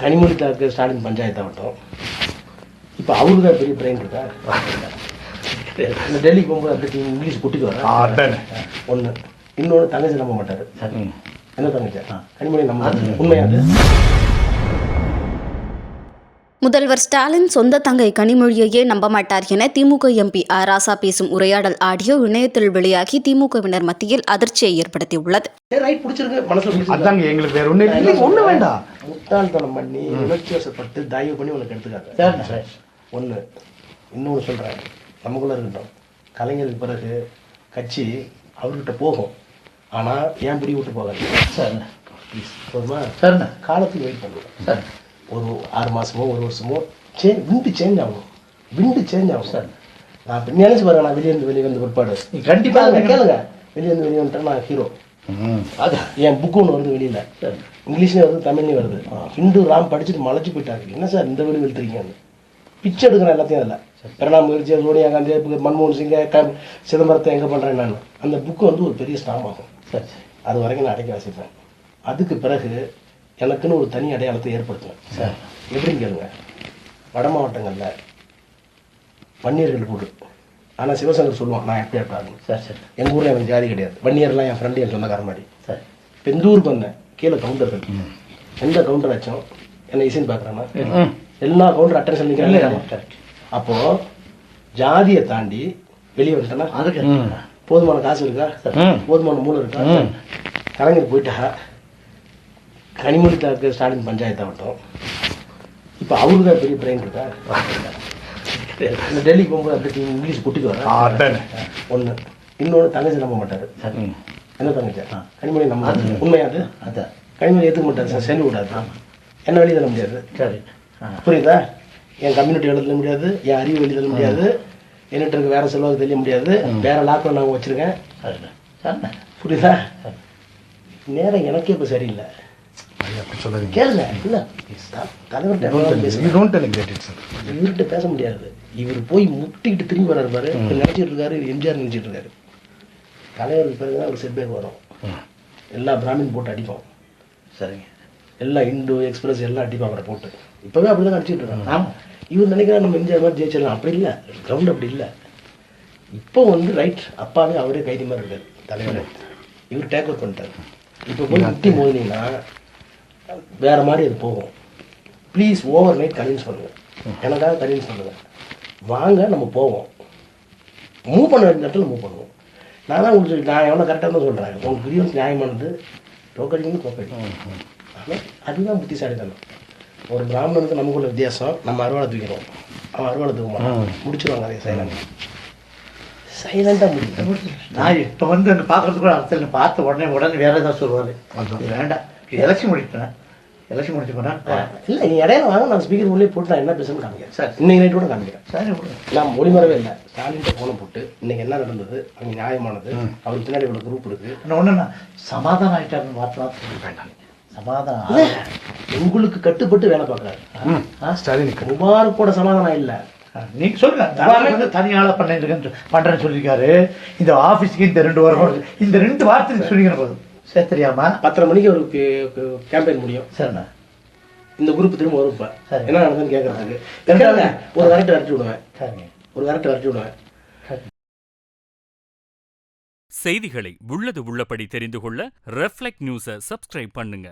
கனிமொழி தாக்கு ஸ்டாலின் பஞ்சாயத்தாகட்டும், இப்போ அவருக்கு தான் பெரிய பிரெயின் இருக்கா? இந்த டெல்லிக்கு போகும்போது அந்த இங்கிலீஷ் கூட்டிட்டு வர ஒன்று, இன்னொன்று தங்கச்சி நம்ப மாட்டார். என்ன தங்கச்சி? கனிமொழி நம்ப உண்மையாது. முதல்வர் ஸ்டாலின் சொந்த தங்கை கனிமொழியையே நம்ப மாட்டார் என திமுக எம்பி ராசா பேசும் உரையாடல் ஆடியோ இணையத்தில் வெளியாகி திமுகவினர் மத்தியில் அதிர்ச்சியை ஏற்படுத்தியுள்ளது. முட்டாள்தனம் பண்ணி உணர்ச்சி வசப்பட்டு தயவு பண்ணி உனக்கு எடுத்துக்காங்க. ஒன்று, இன்னொன்று சொல்கிறேன், நமக்குள்ள இருக்கட்டும். கலைஞருக்கு பிறகு கட்சி அவர்கிட்ட போகும், ஆனால் ஏன் பிடி விட்டு போகாது சார். ப்ளீஸ் போதுமா சார்? காலத்துக்கு வெயிட் பண்ணுவேன் சார். ஒரு 6 மாதமோ 1 வருஷமோ விண்டு சேஞ்ச் ஆகும், விண்டு சேஞ்ச் ஆகும் சார். நான் இப்போ நினைச்சு பாருங்க, நான் வெளியே வந்து பிற்பாடு கண்டிப்பாக கேளுங்க, வெளியே வந்துட்டேன் நான் ஹீரோ. அது என் புக்கு ஒன்று வருது வெளியில், இங்கிலீஷ்லேயும் வருது தமிழ்லேயும் வருது. ஹிந்து ராம் படிச்சுட்டு மலைச்சு போயிட்டாங்க. என்ன சார் இந்த வெளி வெளுத்துறீங்கன்னு பிச்சை எடுக்கிறேன் எல்லாத்தையும். அதில் பிரணாப் முகர்ஜி, சோனியா காந்தி, மன்மோகன் சிங், சிதம்பரத்தை எங்கே பண்ணுறேன் நான். அந்த புக்கு வந்து ஒரு பெரிய ஸ்டாம் ஆகும் சார். அது வரைக்கும் நான் அடைக்க வாசிப்பேன். அதுக்கு பிறகு எனக்குன்னு ஒரு தனி அடையாளத்தை ஏற்படுத்துவேன் சார். எப்படின்னு கேளுங்க, வட மாவட்டங்களில் வன்னியர்கள் கூடு, ஆனால் சிவசங்கர் சொல்லுவான் நான் எப்படி இருப்பாங்க சார். சார் எங்கள் ஊரில் எனக்கு ஜாதி கிடையாது, வன்னியர்லாம் என் ஃப்ரெண்டு, என் சொந்தக்கார மாதிரி சார். இப்போ இந்த ஊருக்கு வந்தேன், கீழே கவுண்டர்கள், எந்த கவுண்டர் ஆச்சும் என்ன இசைன்னு பார்க்குறேன்னா எல்லா கவுண்டர் அட்டென்ஷன் நிற்கிறாங்க. அப்போது ஜாதியை தாண்டி வெளியே வந்துட்டேன்னா அதுக்கு போதுமான காசு இருக்கா, போதுமான மூளை இருக்கா? கலைஞர் போயிட்டா கனிமொழி தாக்கு ஸ்டாலின் பஞ்சாயத்தாகட்டும், இப்போ அவருக்கு தான் பெரிய பிரெயின் இருக்கா? இந்த டெல்லிக்கு போகும்போது அந்த இங்கிலீஷ் கூட்டிட்டு வர ஒன்று, இன்னொன்று தங்கச்சி நம்ப மாட்டார். என்ன தங்கச்சி? கனிமொழி நம்ப உண்மையாது. அதான் கனிமொழி ஏற்றுக்க மாட்டார் சார், சேர்ந்து விடாது. என்ன வெளியே தர முடியாது. சரி புரியுதா? என் கம்யூனிட்டி எழுத முடியாது, என் அறிவு வெளியே தர முடியாது, என்கிட்ட இருக்க வேற செலவுக்கு தெரிய முடியாது, வேற லாக்கில் நான் வச்சிருக்கேன். புரியுதா? நேரம் எனக்கே இப்போ சரியில்லை. கேளுங்க, இல்லை தலைவர்கிட்ட இவர்கிட்ட பேச முடியாது. இவர் போய் முட்டிக்கிட்டு திரும்பி வர்றாரு பாரு, நினைச்சிட்டு இருக்காரு எம்ஜிஆர் நினைச்சிட்டு இருக்காரு. தலைவருக்கு பிறகுதான் ஒரு செட்பேக் வரும். எல்லா பிராமின் போட்டு அடிப்போம். சரிங்க, எல்லா இந்து எக்ஸ்பிரஸ் எல்லாம் அடிப்போம் அவரை போட்டு. இப்போவே அப்படி தான் அடிச்சுட்டு இருக்காங்க. ஆமாம், இவர் நினைக்கிறா நம்ம எம்ஜிஆர் மாதிரி ஜெயிச்சிடலாம். அப்படி இல்லை, கிரவுண்ட் அப்படி இல்லை. இப்போ வந்து ரைட், அப்பாவே அவரே கைதி மாதிரி இருக்காரு தலைவர். இவர் டேக் அவுட் பண்ணிட்டார். இப்போ போய் முட்டி மோதினீங்கன்னா வேற மாதிரி அது போகும். ப்ளீஸ் ஓவர் நைட் கன்வின்ஸ் பண்ணுங்க, எனக்காக கன்வின்ஸ் பண்ணுங்க. வாங்க நம்ம போவோம், மூவ் பண்ண வேண்டிய இடத்துல மூவ் பண்ணுவோம். நான் தான் உங்களுக்கு நான் எவ்வளோ கரெக்டாக தான் சொல்கிறேன். உங்களுக்கு கிரீவன்ஸ் நியாயமானது, டோக்கடிங்கன்னு டோக்கடி. ஆனால் அதுதான் புத்திசாலித்தனம். ஒரு பிராமணனுக்கு நமக்குள்ள வித்தியாசம், நம்ம அறுவாலை தூக்கிறோம், அவன் அறுவாலை தூக்க மாட்டான். முடிச்சிருவாங்க அதே சைலண்டாக முடியும். நான் இப்போ வந்து அங்கே பார்க்குறதுக்கு அரசியல் பார்த்த உடனே வேற ஏதாவது சொல்லுவாரு. வேண்டாம், எலெக்ஷன் முடிப்பேன், எலெக்ஷன் முடிச்சு போனால் இல்லை நீ இடையில வாங்க, நான் ஸ்பீக்கர் உள்ளே போட்டு நான் என்ன பேசணும்னு காமிக்கிறேன் சார். இன்னைக்கு நைட்டு கூட காமிக்கிறேன் சார். நான் மொழிமறவே இல்லை. ஸ்டாலின்கிட்ட போன போட்டு இன்னைக்கு என்ன நடந்தது, அங்கே நியாயமானது, அவருக்கு பின்னாடி இவ்வளோ குரூப் இருக்கு. ஒன்றுண்ணா சமாதானம் ஆகிட்டாருன்னு வார்த்தை வேண்டாம். சமாதானம் உங்களுக்கு கட்டுப்பட்டு வேலை பார்க்குறாரு ஸ்டாலினுக்கு. முபாரக்கோட சமாதானம் இல்லை. நீங்க சொல்லுங்க, தனியாள பண்றேன்னு சொல்லியிருக்காரு. இந்த ஆபீஸ்க்கு இந்த 2 வாரம் இந்த 2 வாரத்துக்கு சொல்லிக்கிற போதும் சார். தெரியாமா 10:30 மணிக்கு ஒரு கேம்பெயின் முடியும். சரிண்ணா, இந்த குரூப் திரும்ப வரும். இப்போ என்ன நடந்ததுன்னு கேட்கறதுக்கு ஒரு கரெக்ட் வரட்டி விடுவேன். ஒரு கரெக்ட் வரட்டி விடுவேன். செய்திகளை உள்ளது உள்ளபடி தெரிந்து கொள்ள ரெஃப்ளெக்ட் நியூஸை சப்ஸ்கிரைப் பண்ணுங்க.